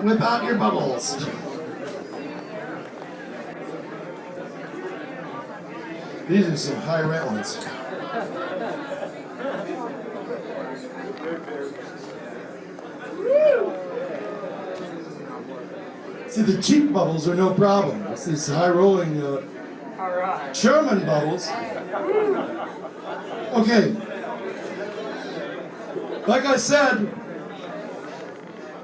whip out your bubbles. These are some high rent ones. See, the cheap bubbles are no problem. It's these high rolling German bubbles. Okay. Like I said,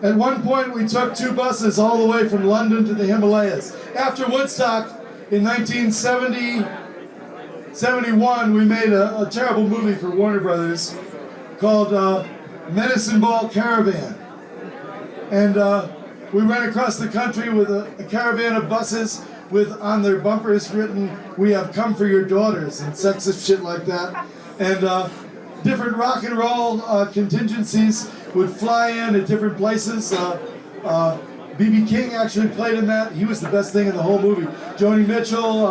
at one point we took 2 buses all the way from London to the Himalayas. After Woodstock in 1971, we made a terrible movie for Warner Brothers called Medicine Ball Caravan. And we ran across the country with a caravan of buses with on their bumpers written, "We have come for your daughters," and sexist shit like that. And different rock and roll contingencies would fly in at different places. B.B. King actually played in that. He was the best thing in the whole movie. Joni Mitchell,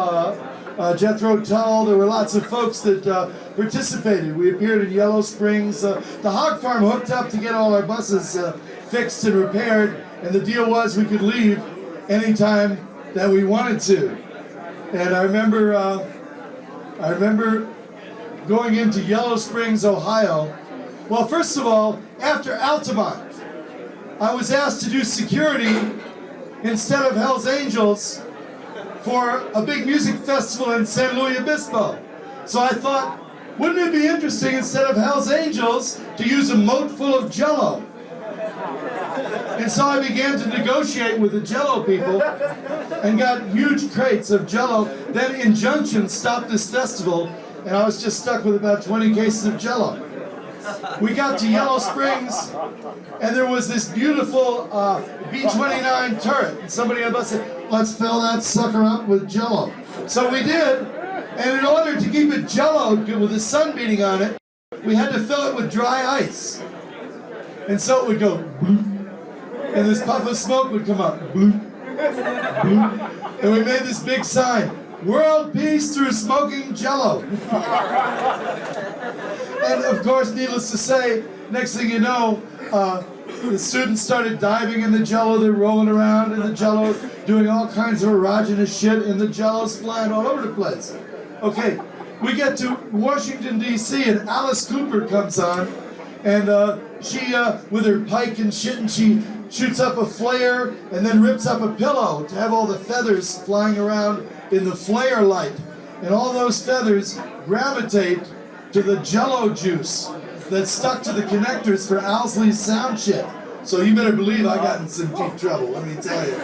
Jethro Tull, there were lots of folks that participated. We appeared in Yellow Springs. The hog farm hooked up to get all our buses fixed and repaired, and the deal was we could leave anytime that we wanted to. And I remember going into Yellow Springs, Ohio. Well, first of all, after Altamont, I was asked to do security instead of Hell's Angels for a big music festival in San Luis Obispo. So I thought, wouldn't it be interesting instead of Hell's Angels to use a moat full of Jell-O? And so I began to negotiate with the Jell-O people and got huge crates of Jell-O. Then injunctions stopped this festival, and I was just stuck with about 20 cases of Jell-O. We got to Yellow Springs, and there was this beautiful B-29 turret. And somebody on the bus said, "Let's fill that sucker up with Jell-O." So we did, and in order to keep it Jell-O with the sun beating on it, we had to fill it with dry ice. And so it would go bloop, and this puff of smoke would come up, bloop, bloop. And we made this big sign, "World Peace through smoking Jell-O." And of course, needless to say, next thing you know, the students started diving in the Jell-O, they're rolling around in the Jell-O, doing all kinds of erogenous shit, and the Jell-O's flying all over the place. Okay, we get to Washington, D.C., and Alice Cooper comes on, and she, with her pike and shit, and she shoots up a flare, and then rips up a pillow to have all the feathers flying around in the flare light. And all those feathers gravitate to the Jell-O juice that's stuck to the connectors for Owsley's sound chip. So you better believe I got in some deep trouble, let me tell you.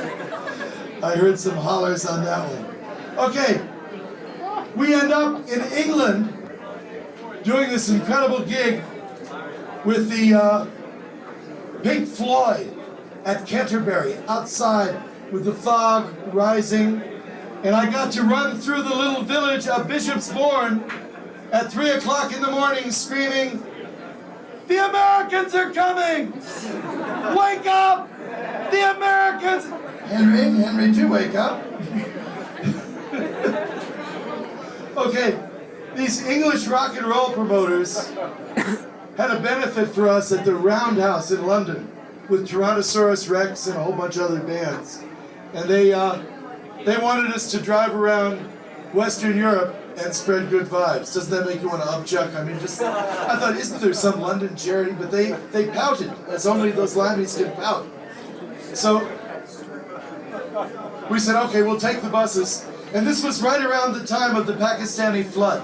I heard some hollers on that one. Okay, we end up in England doing this incredible gig with the Pink Floyd at Canterbury, outside with the fog rising. And I got to run through the little village of Bishopsbourne at 3 o'clock in the morning screaming, "The Americans are coming! Wake up! The Americans!" Henry, do wake up. Okay, these English rock and roll promoters had a benefit for us at the Roundhouse in London with Tyrannosaurus Rex and a whole bunch of other bands. And they wanted us to drive around Western Europe and spread good vibes. Doesn't that make you want to upchuck? I mean, just, I thought, isn't there some London charity? But they pouted, as only those Lammies can pout. So we said, okay, we'll take the buses. And this was right around the time of the Pakistani flood.